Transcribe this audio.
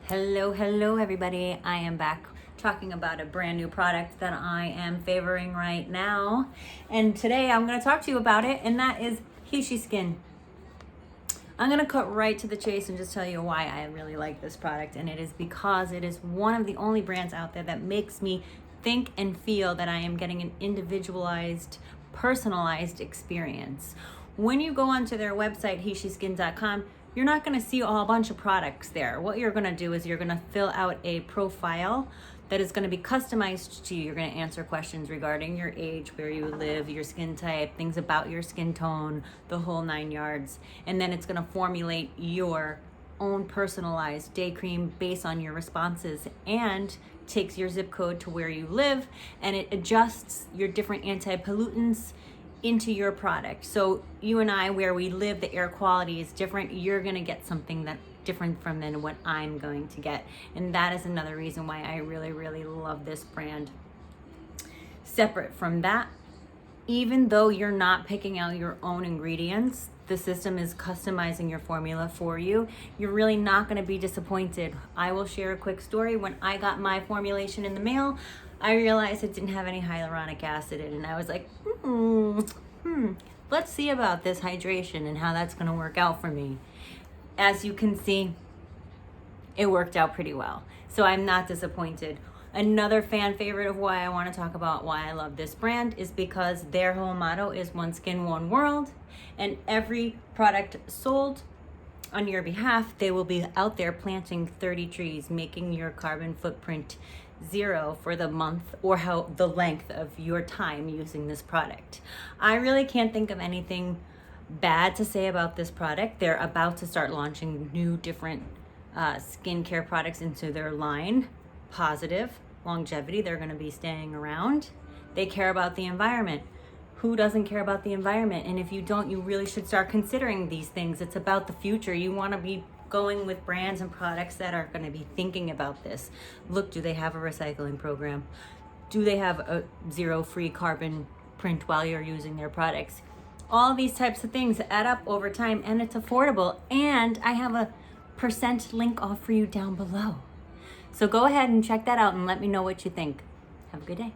Hello everybody. I am back talking about a brand new product that I am favoring right now. And today I'm going to talk to you about it, and that is Hishi Skin. I'm going to cut right to the chase and just tell you why I really like this product, and it is because it is one of the only brands out there that makes me think and feel that I am getting an individualized, personalized experience. When you go onto their website, hishiskin.com, you're not going to see a whole bunch of products there. What you're going to do is you're going to fill out a profile that is going to be customized to you. You're going to answer questions regarding your age, where you live, your skin type, things about your skin tone, the whole 9 yards. And then it's going to formulate your own personalized day cream based on your responses, and takes your zip code to where you live, and it adjusts your different anti-pollutants into your product. So you and I, where we live, the air quality is different. You're gonna get something that different from than what I'm going to get. And that is another reason why I really love this brand. Separate from that, even though you're not picking out your own ingredients, the system is customizing your formula for you. You're really not going to be disappointed. I will share a quick story. When I got my formulation in the mail, I realized it didn't have any hyaluronic acid in it, and I was like, let's see about this hydration and how that's going to work out for me. As you can see, it worked out pretty well. So I'm not disappointed. Another fan favorite of why I want to talk about why I love this brand is because their whole motto is one skin, one world. And every product sold on your behalf, they will be out there planting 30 trees, making your carbon footprint 0 for the month or how the length of your time using this product. I really can't think of anything bad to say about this product. They're about to start launching new different skincare products into their line. Positive longevity, they're going to be staying around. They care about the environment. Who doesn't care about the environment? And if you don't, you really should start considering these things. It's about the future. You want to be going with brands and products that are going to be thinking about this. Look, do they have a recycling program? Do they have a 0 free carbon print while you're using their products? All these types of things add up over time, and it's affordable. And I have a % link off for you down below. So go ahead and check that out and let me know what you think. Have a good day.